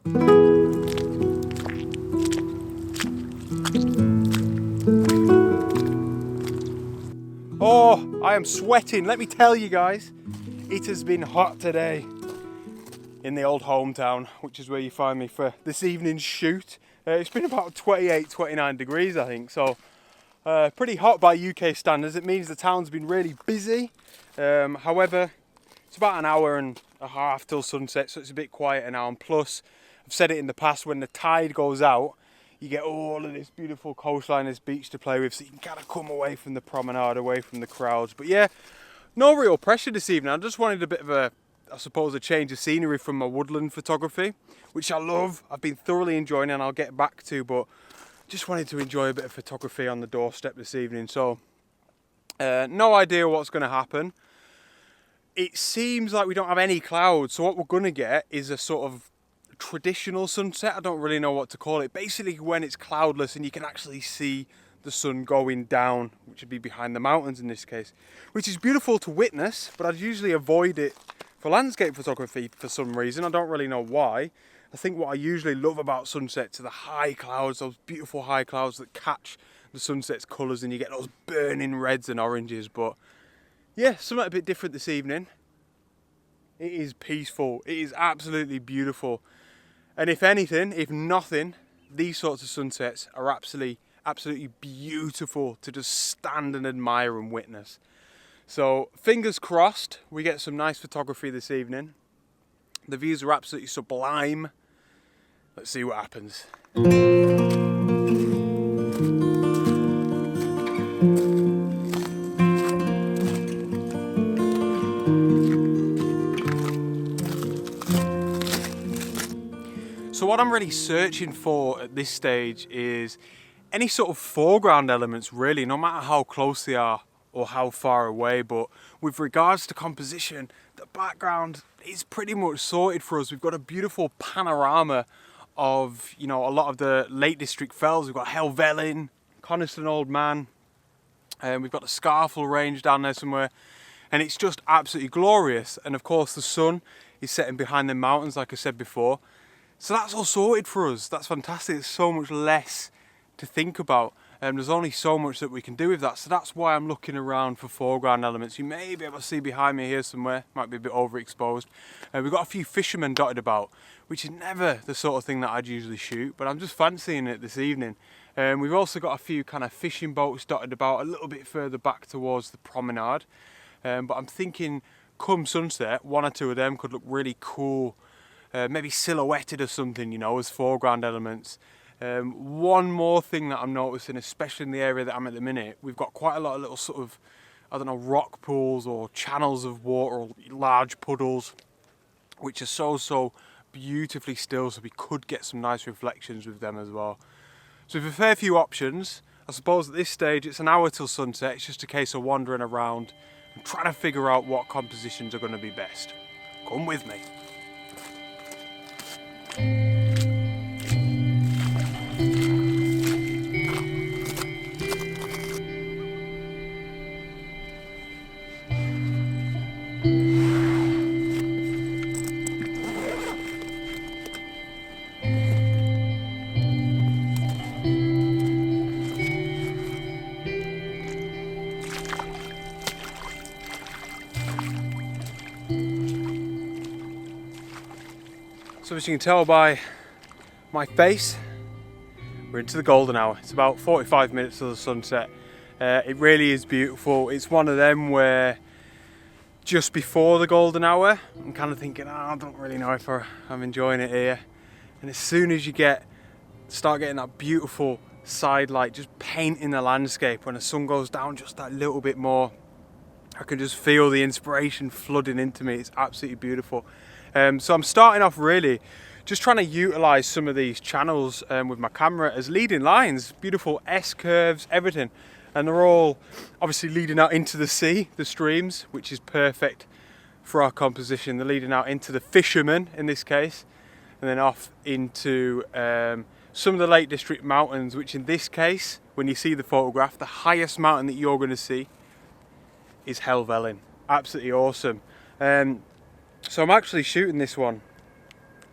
Oh, I am sweating, let me tell you guys. It has been hot today in the old hometown, which is where you find me for this evening's shoot. It's been about 28, 29 degrees, I think, so pretty hot by UK standards. It means the town's been really busy. However, it's about an hour and a half till sunset, so it's a bit quieter now. And plus, I've said it in the past, when the tide goes out, you get all of this beautiful coastline, this beach to play with, so you can kind of come away from the promenade, away from the crowds. But yeah, no real pressure this evening. I just wanted a bit of a change of scenery from my woodland photography, which I love. I've been thoroughly enjoying and I'll get back to, but just wanted to enjoy a bit of photography on the doorstep this evening. So no idea what's going to happen. It seems like we don't have any clouds, so what we're going to get is a sort of traditional sunset. I don't really know what to call it. Basically when it's cloudless and you can actually see the sun going down, which would be behind the mountains in this case, which is beautiful to witness, but I'd usually avoid it for landscape photography for some reason. I don't really know why. I think what I usually love about sunsets are the high clouds, those beautiful high clouds that catch the sunset's colours and you get those burning reds and oranges. But yeah, something a bit different this evening. It is peaceful. It is absolutely beautiful. And if anything, if nothing, these sorts of sunsets are absolutely beautiful to just stand and admire and witness. So fingers crossed we get some nice photography this evening. The views are absolutely sublime. Let's see what happens. So what I'm really searching for at this stage is any sort of foreground elements, really, no matter how close they are or how far away. But with regards to composition, the background is pretty much sorted for us. We've got a beautiful panorama of, you know, a lot of the Lake District fells. We've got Helvellyn, Coniston Old Man, and we've got the Scarfell Range down there somewhere, and it's just absolutely glorious. And of course the sun is setting behind the mountains, like I said before. So that's all sorted for us. That's fantastic. There's so much less to think about. There's only so much that we can do with that. So that's why I'm looking around for foreground elements. You may be able to see behind me here somewhere. Might be a bit overexposed. We've got a few fishermen dotted about, which is never the sort of thing that I'd usually shoot, but I'm just fancying it this evening. We've also got a few kind of fishing boats dotted about a little bit further back towards the promenade. But I'm thinking come sunset, one or two of them could look really cool. Maybe silhouetted or something, you know, as foreground elements. One more thing that I'm noticing, especially in the area that I'm at the minute, we've got quite a lot of little sort of, I don't know, rock pools or channels of water or large puddles, which are so beautifully still, so we could get some nice reflections with them as well. So with a fair few options, I suppose at this stage it's an hour till sunset. It's just a case of wandering around and trying to figure out what compositions are going to be best. Come with me. So as you can tell by my face, we're into the golden hour. It's about 45 minutes to the sunset. It really is beautiful. It's one of them where just before the golden hour, I'm kind of thinking, I don't really know if I'm enjoying it here. And as soon as you start getting that beautiful side light, just painting the landscape, when the sun goes down just that little bit more, I can just feel the inspiration flooding into me. It's absolutely beautiful. So I'm starting off really just trying to utilize some of these channels with my camera as leading lines, beautiful S-curves, everything. And they're all obviously leading out into the sea, the streams, which is perfect for our composition. They're leading out into the fishermen in this case, and then off into some of the Lake District mountains, which in this case, when you see the photograph, the highest mountain that you're going to see is Helvellyn. Absolutely awesome. So I'm actually shooting this one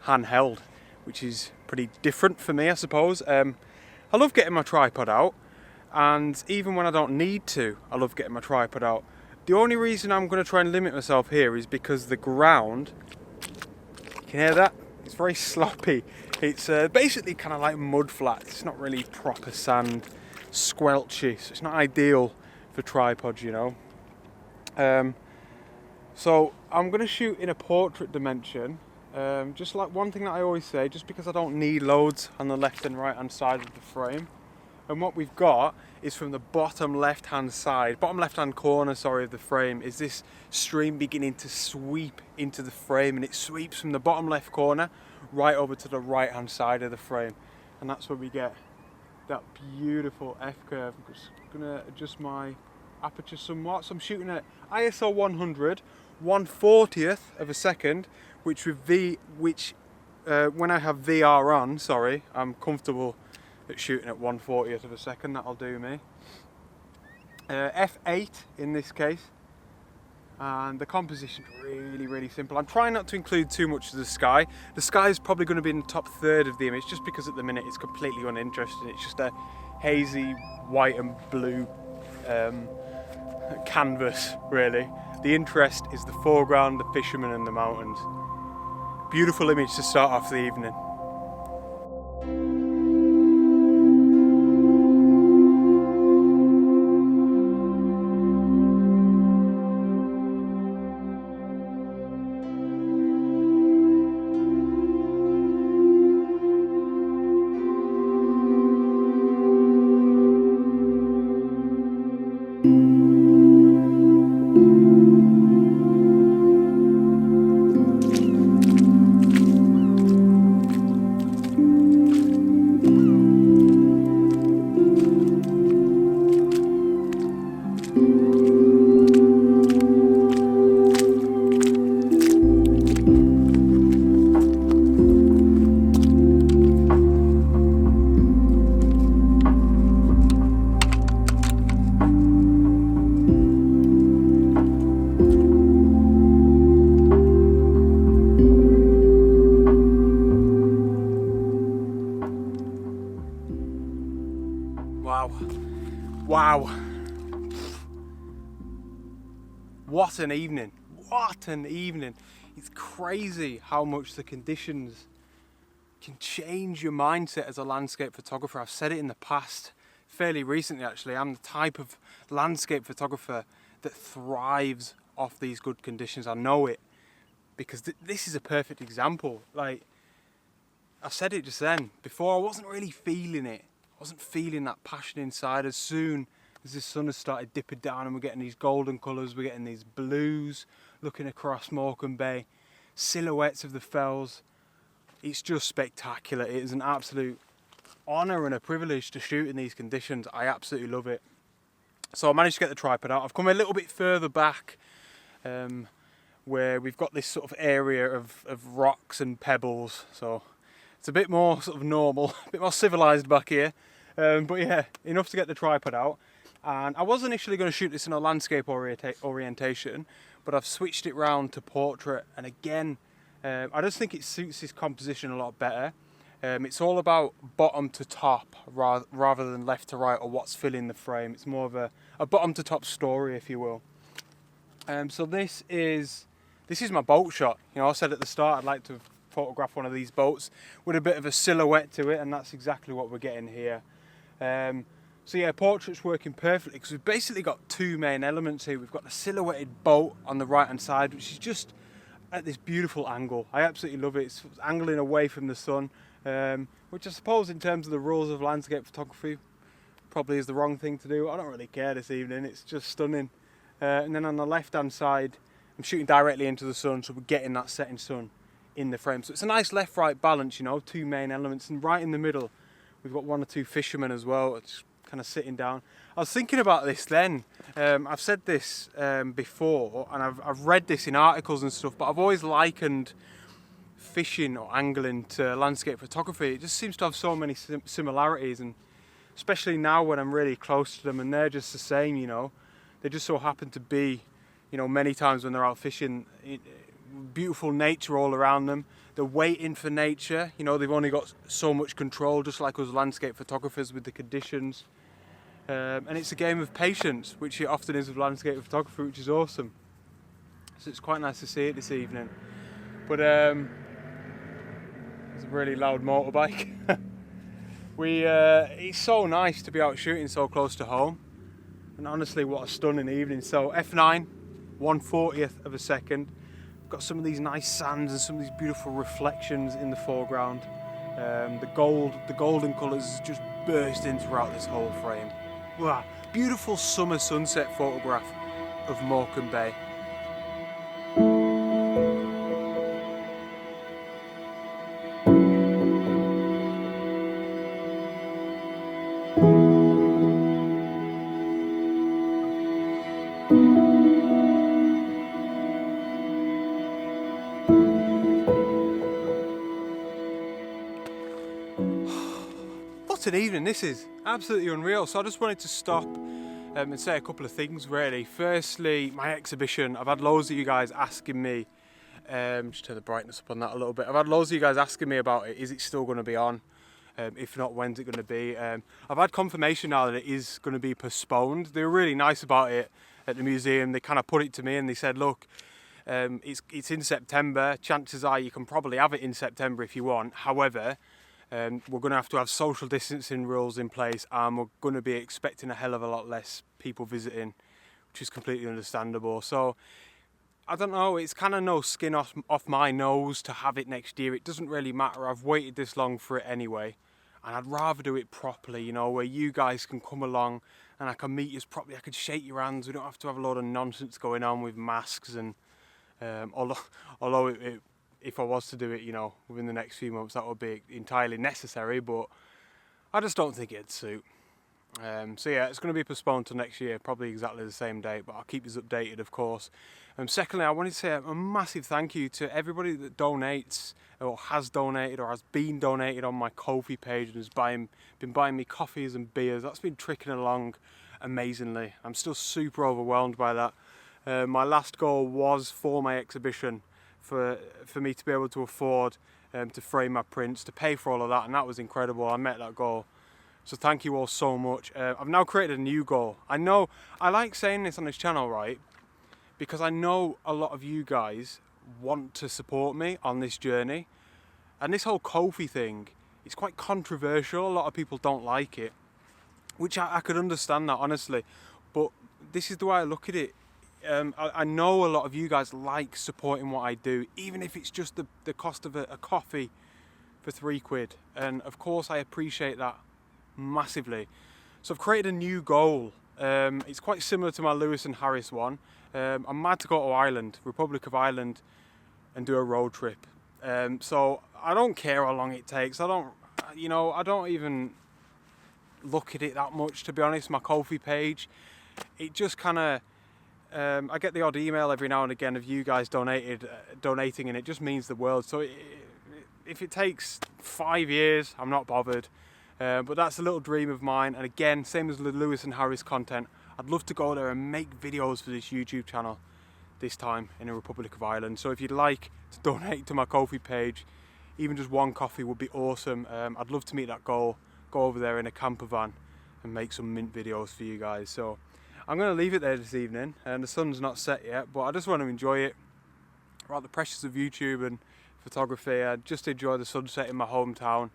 handheld, which is pretty different for me, I suppose. I love getting my tripod out, and even when I don't need to, I love getting my tripod out. The only reason I'm going to try and limit myself here is because the ground, you can hear that? It's very sloppy. It's basically kind of like mud flats. It's not really proper sand, squelchy, so it's not ideal for tripods, you know. So I'm going to shoot in a portrait dimension. Just like one thing that I always say, just because I don't need loads on the left and right hand side of the frame. And what we've got is from the bottom left hand corner, of the frame, is this stream beginning to sweep into the frame, and it sweeps from the bottom left corner right over to the right hand side of the frame, and that's where we get that beautiful F-curve. I'm just gonna adjust my aperture somewhat. So I'm shooting at ISO 100, 1/40th of a second, which when I have VR on, I'm comfortable at shooting at 1/40th of a second. That'll do me. F8 in this case, and the composition's really simple. I'm trying not to include too much of the sky. The sky is probably going to be in the top third of the image, just because at the minute it's completely uninteresting. It's just a hazy white and blue canvas, really. The interest is the foreground, the fishermen and the mountains. Beautiful image to start off the evening. Wow. What an evening. What an evening. It's crazy how much the conditions can change your mindset as a landscape photographer. I've said it in the past, fairly recently actually. I'm the type of landscape photographer that thrives off these good conditions. I know it, because this is a perfect example. Like I said it just then, before I wasn't really feeling it. I wasn't feeling that passion inside. As soon as the sun has started dipping down and we're getting these golden colours, we're getting these blues looking across Morecambe Bay, silhouettes of the fells. It's just spectacular. It is an absolute honour and a privilege to shoot in these conditions. I absolutely love it. So I managed to get the tripod out. I've come a little bit further back where we've got this sort of area of rocks and pebbles. So it's a bit more sort of normal, a bit more civilised back here. But yeah, enough to get the tripod out. And I was initially going to shoot this in a landscape orientation, but I've switched it round to portrait. And again, I just think it suits this composition a lot better. It's all about bottom to top rather than left to right or what's filling the frame. It's more of a bottom to top story, if you will. So this is my boat shot. You know, I said at the start I'd like to photograph one of these boats with a bit of a silhouette to it, and that's exactly what we're getting here. So yeah, portrait's working perfectly because we've basically got two main elements here. We've got the silhouetted boat on the right hand side, which is just at this beautiful angle. I absolutely love it. It's angling away from the sun, which I suppose in terms of the rules of landscape photography probably is the wrong thing to do. I don't really care this evening, it's just stunning. And then on the left hand side, I'm shooting directly into the sun, so we're getting that setting sun in the frame. So it's a nice left-right balance, you know, two main elements, and right in the middle we've got one or two fishermen as well, just kind of sitting down. I was thinking about this then. I've said this before, and I've read this in articles and stuff, but I've always likened fishing or angling to landscape photography. It just seems to have so many similarities, and especially now when I'm really close to them and they're just the same, you know. They just so happen to be, you know, many times when they're out fishing, beautiful nature all around them. they're waiting for nature. You know, they've only got so much control, just like us landscape photographers with the conditions. And it's a game of patience, which it often is with landscape photography, which is awesome. So it's quite nice to see it this evening. But it's a really loud motorbike. It's so nice to be out shooting so close to home. And honestly, what a stunning evening. So F9, 1/40th of a second. Got some of these nice sands and some of these beautiful reflections in the foreground. The golden colours just bursting throughout this whole frame. Wow, beautiful summer sunset photograph of Morecambe Bay. What an evening this is, absolutely unreal. So I just wanted to stop and say a couple of things really. Firstly, my exhibition, I've had loads of you guys asking me, just turn the brightness up on that a little bit. I've had loads of you guys asking me about it, is it still going to be on? If not, when's it going to be? I've had confirmation now that it is going to be postponed. They were really nice about it at the museum. They kind of put it to me and they said, look, it's in September. Chances are you can probably have it in September if you want. However, we're going to have social distancing rules in place, and we're going to be expecting a hell of a lot less people visiting, which is completely understandable. So I don't know, it's kind of no skin off my nose to have it next year. It doesn't really matter. I've waited this long for it anyway, and I'd rather do it properly, you know, where you guys can come along and I can meet you properly. I could shake your hands. We don't have to have a lot of nonsense going on with masks. And although if I was to do it, you know, within the next few months, that would be entirely necessary, but I just don't think it'd suit. So yeah, it's going to be postponed to next year, probably exactly the same date, but I'll keep you updated, of course. Secondly, I wanted to say a massive thank you to everybody that donates, or has donated, or has been donated on my Ko-fi page and has been buying me coffees and beers. That's been trickling along amazingly. I'm still super overwhelmed by that. My last goal was for my exhibition, for me to be able to afford to frame my prints, to pay for all of that, and that was incredible. I met that goal. So thank you all so much. I've now created a new goal. I know, I like saying this on this channel, right? Because I know a lot of you guys want to support me on this journey. And this whole Ko-fi thing, it's quite controversial. A lot of people don't like it, which I could understand that, honestly. But this is the way I look at it. I know a lot of you guys like supporting what I do, even if it's just the cost of a coffee for £3. And of course I appreciate that massively. So I've created a new goal. It's quite similar to my Lewis and Harris one. I'm mad to go to Ireland, Republic of Ireland, and do a road trip. So I don't care how long it takes. I don't even look at it that much, to be honest. My Ko-fi page, it just kind of, I get the odd email every now and again of you guys donating, and it just means the world. So if it takes 5 years, I'm not bothered. But that's a little dream of mine. And again, same as the Lewis and Harris content, I'd love to go there and make videos for this YouTube channel, this time in the Republic of Ireland. So if you'd like to donate to my Ko-fi page, even just one coffee would be awesome. I'd love to meet that goal, go over there in a camper van and make some mint videos for you guys. So I'm going to leave it there this evening, and the sun's not set yet, but I just want to enjoy it. Right, the pressures of YouTube and photography, I just enjoy the sunset in my hometown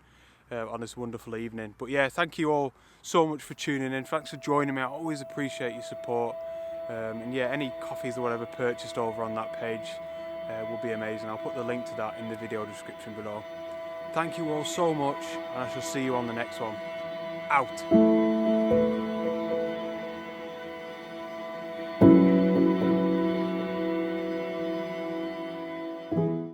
on this wonderful evening. But yeah, thank you all so much for tuning in. Thanks for joining me. I always appreciate your support. And yeah, any coffees or whatever purchased over on that page will be amazing. I'll put the link to that in the video description below. Thank you all so much, and I shall see you on the next one. Out.